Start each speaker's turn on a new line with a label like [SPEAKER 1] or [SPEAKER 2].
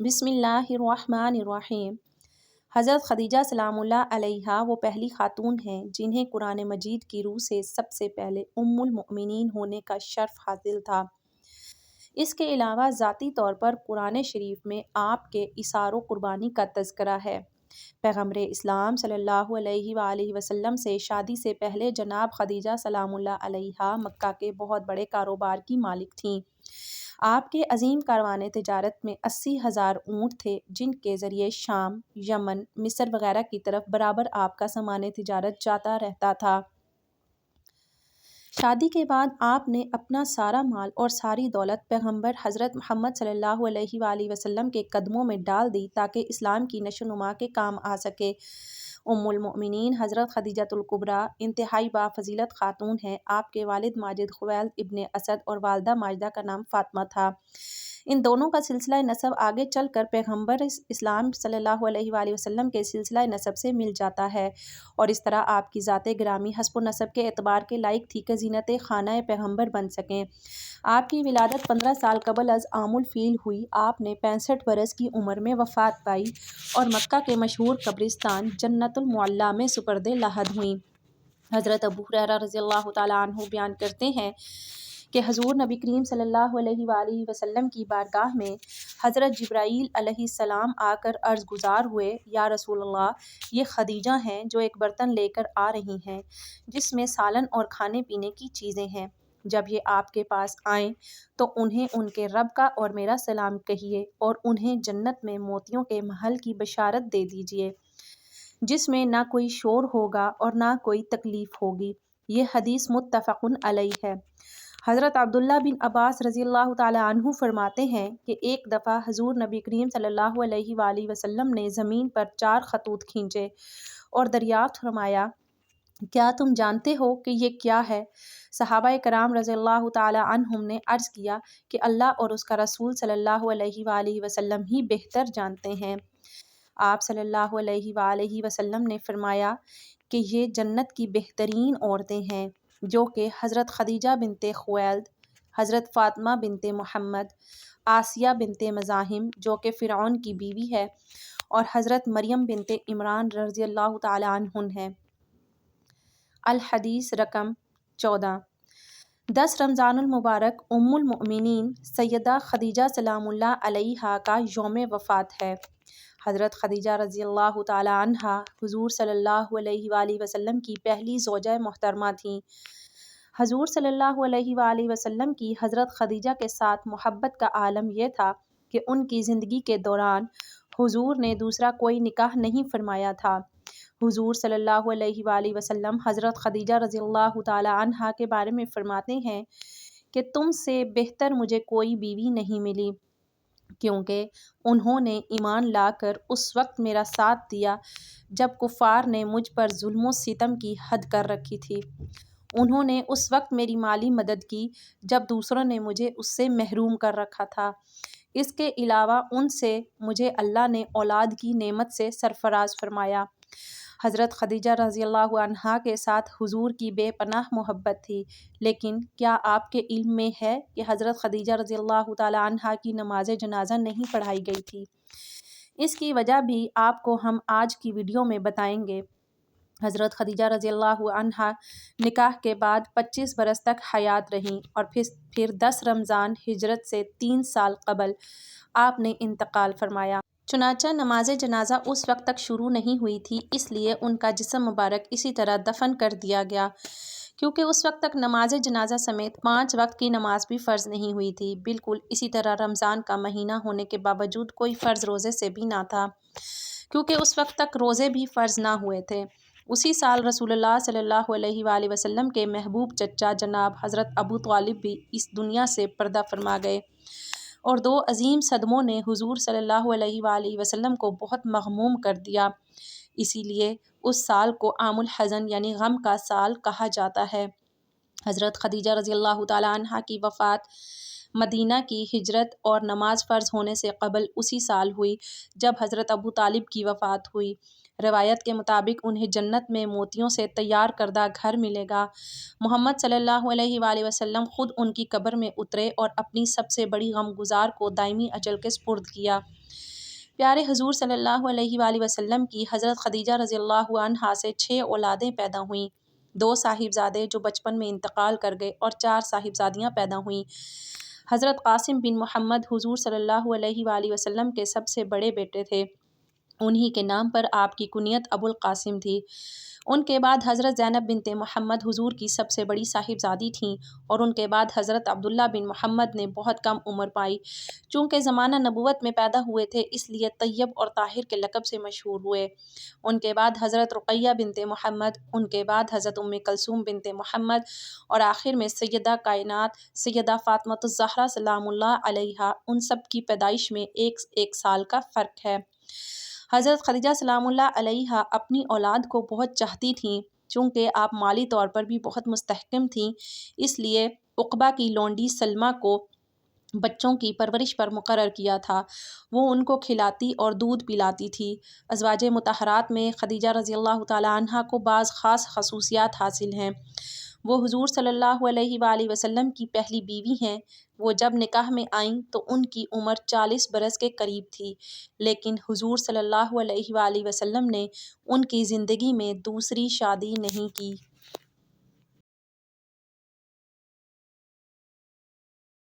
[SPEAKER 1] بسم اللہ الرحمن الرحیم۔ حضرت خدیجہ سلام اللہ علیہا وہ پہلی خاتون ہیں جنہیں قرآن مجید کی روح سے سب سے پہلے ام المؤمنین ہونے کا شرف حاصل تھا۔ اس کے علاوہ ذاتی طور پر قرآن شریف میں آپ کے ایثار و قربانی کا تذکرہ ہے۔ پیغمبر اسلام صلی اللہ علیہ وآلہ وسلم سے شادی سے پہلے جناب خدیجہ سلام اللہ علیہا مکہ کے بہت بڑے کاروبار کی مالک تھیں۔ آپ کے عظیم کاروان تجارت میں 80,000 اونٹ تھے جن کے ذریعے شام، یمن، مصر وغیرہ کی طرف برابر آپ کا سامان تجارت جاتا رہتا تھا۔ شادی کے بعد آپ نے اپنا سارا مال اور ساری دولت پیغمبر حضرت محمد صلی اللہ علیہ وآلہ وسلم کے قدموں میں ڈال دی تاکہ اسلام کی نشو و نما کے کام آ سکے۔ ام المؤمنین حضرت خدیجۃ الکبریٰ انتہائی بافضیلت خاتون ہیں۔ آپ کے والد ماجد خویلد ابن اسد اور والدہ ماجدہ کا نام فاطمہ تھا۔ ان دونوں کا سلسلہ نسب آگے چل کر پیغمبر اسلام صلی اللہ علیہ وآلہ وسلم کے سلسلہ نسب سے مل جاتا ہے، اور اس طرح آپ کی ذات گرامی حسب و نسب کے اعتبار کے لائق تھی کہ زینت خانہ پیغمبر بن سکیں۔ آپ کی ولادت 15 سال قبل از عام الفیل ہوئی۔ آپ نے 65 برس کی عمر میں وفات پائی اور مکہ کے مشہور قبرستان جنت المعلیٰ میں سپرد لحد ہوئیں۔ حضرت ابو ہریرہ رضی اللہ تعالیٰ عنہ بیان کرتے ہیں کہ حضور نبی کریم صلی اللہ علیہ وآلہ وسلم کی بارگاہ میں حضرت جبرائیل علیہ السلام آ کر عرض گزار ہوئے، یا رسول اللہ، یہ خدیجہ ہیں جو ایک برتن لے کر آ رہی ہیں جس میں سالن اور کھانے پینے کی چیزیں ہیں۔ جب یہ آپ کے پاس آئیں تو انہیں ان کے رب کا اور میرا سلام کہیے اور انہیں جنت میں موتیوں کے محل کی بشارت دے دیجیے جس میں نہ کوئی شور ہوگا اور نہ کوئی تکلیف ہوگی۔ یہ حدیث متفق علیہ ہے۔ حضرت عبداللہ بن عباس رضی اللہ تعالیٰ عنہ فرماتے ہیں کہ ایک دفعہ حضور نبی کریم صلی اللہ علیہ وآلہ وسلم نے زمین پر 4 خطوط کھینچے اور دریافت فرمایا، کیا تم جانتے ہو کہ یہ کیا ہے؟ صحابہ کرام رضی اللہ تعالیٰ عنہم نے عرض کیا کہ اللہ اور اس کا رسول صلی اللہ علیہ وآلہ وسلم ہی بہتر جانتے ہیں۔ آپ صلی اللہ علیہ وآلہ وسلم نے فرمایا کہ یہ جنت کی بہترین عورتیں ہیں جو کہ حضرت خدیجہ بنت خویلد، حضرت فاطمہ بنت محمد، آسیہ بنت مزاحم جو کہ فرعون کی بیوی ہے، اور حضرت مریم بنت عمران رضی اللہ تعالیٰ عنہن ہیں۔ الحدیث رقم 14۔ 10 رمضان المبارک ام المؤمنین سیدہ خدیجہ سلام اللہ علیہا کا یوم وفات ہے۔ حضرت خدیجہ رضی اللہ تعالیٰ عنہا حضور صلی اللہ علیہ وآلہ وسلم کی پہلی زوجہ محترمہ تھیں۔ حضور صلی اللہ علیہ وآلہ وسلم کی حضرت خدیجہ کے ساتھ محبت کا عالم یہ تھا کہ ان کی زندگی کے دوران حضور نے دوسرا کوئی نکاح نہیں فرمایا تھا۔ حضور صلی اللہ علیہ وآلہ وسلم حضرت خدیجہ رضی اللہ تعالیٰ عنہا کے بارے میں فرماتے ہیں کہ تم سے بہتر مجھے کوئی بیوی نہیں ملی، کیونکہ انہوں نے ایمان لا کر اس وقت میرا ساتھ دیا جب کفار نے مجھ پر ظلم و ستم کی حد کر رکھی تھی۔ انہوں نے اس وقت میری مالی مدد کی جب دوسروں نے مجھے اس سے محروم کر رکھا تھا۔ اس کے علاوہ ان سے مجھے اللہ نے اولاد کی نعمت سے سرفراز فرمایا۔ حضرت خدیجہ رضی اللہ عنہا کے ساتھ حضور کی بے پناہ محبت تھی، لیکن کیا آپ کے علم میں ہے کہ حضرت خدیجہ رضی اللہ تعالیٰ عنہا کی نماز جنازہ نہیں پڑھائی گئی تھی؟ اس کی وجہ بھی آپ کو ہم آج کی ویڈیو میں بتائیں گے۔ حضرت خدیجہ رضی اللہ عنہا نکاح کے بعد 25 برس تک حیات رہیں اور پھر 10 رمضان ہجرت سے 3 سال قبل آپ نے انتقال فرمایا۔ چنانچہ نماز جنازہ اس وقت تک شروع نہیں ہوئی تھی، اس لیے ان کا جسم مبارک اسی طرح دفن کر دیا گیا، کیونکہ اس وقت تک نماز جنازہ سمیت 5 وقت کی نماز بھی فرض نہیں ہوئی تھی۔ بالکل اسی طرح رمضان کا مہینہ ہونے کے باوجود کوئی فرض روزے سے بھی نہ تھا، کیونکہ اس وقت تک روزے بھی فرض نہ ہوئے تھے۔ اسی سال رسول اللہ صلی اللہ علیہ وآلہ وسلم کے محبوب چچا جناب حضرت ابو طالب بھی اس دنیا سے پردہ فرما گئے، اور 2 عظیم صدموں نے حضور صلی اللہ علیہ وآلہ وسلم کو بہت مغموم کر دیا۔ اسی لیے اس سال کو عام الحزن یعنی غم کا سال کہا جاتا ہے۔ حضرت خدیجہ رضی اللہ تعالیٰ عنہا کی وفات مدینہ کی ہجرت اور نماز فرض ہونے سے قبل اسی سال ہوئی جب حضرت ابو طالب کی وفات ہوئی۔ روایت کے مطابق انہیں جنت میں موتیوں سے تیار کردہ گھر ملے گا۔ محمد صلی اللہ علیہ وآلہ وسلم خود ان کی قبر میں اترے اور اپنی سب سے بڑی غم گزار کو دائمی اجل کے سپرد کیا۔ پیارے حضور صلی اللہ علیہ وآلہ وسلم کی حضرت خدیجہ رضی اللہ عنہا سے 6 اولادیں پیدا ہوئیں، 2 صاحبزادے جو بچپن میں انتقال کر گئے اور 4 صاحبزادیاں پیدا ہوئیں۔ حضرت قاسم بن محمد حضور صلی اللہ علیہ وآلہ وسلم کے سب سے بڑے بیٹے تھے، انہی کے نام پر آپ کی کنیت ابو القاسم تھی۔ ان کے بعد حضرت زینب بنت محمد حضور کی سب سے بڑی صاحبزادی تھیں، اور ان کے بعد حضرت عبداللہ بن محمد نے بہت کم عمر پائی۔ چونکہ زمانہ نبوت میں پیدا ہوئے تھے اس لیے طیب اور طاہر کے لقب سے مشہور ہوئے۔ ان کے بعد حضرت رقیہ بنت محمد، ان کے بعد حضرت ام کلثوم بنت محمد، اور آخر میں سیدہ کائنات سیدہ فاطمۃ الزہرا سلام اللہ علیہا۔ ان سب کی پیدائش میں ایک سال کا فرق ہے۔ حضرت خدیجہ سلام اللہ علیہا اپنی اولاد کو بہت چاہتی تھیں، چونکہ آپ مالی طور پر بھی بہت مستحکم تھیں، اس لیے عقبہ کی لونڈی سلمہ کو بچوں کی پرورش پر مقرر کیا تھا۔ وہ ان کو کھلاتی اور دودھ پلاتی تھی۔ ازواج مطہرات میں خدیجہ رضی اللہ تعالیٰ عنہا کو بعض خاص خصوصیات حاصل ہیں۔ وہ حضور صلی اللہ علیہ وآلہ وسلم کی پہلی بیوی ہیں۔ وہ جب نکاح میں آئیں تو ان کی عمر 40 برس کے قریب تھی، لیکن حضور صلی اللہ علیہ وآلہ وسلم نے ان کی زندگی میں دوسری شادی نہیں کی۔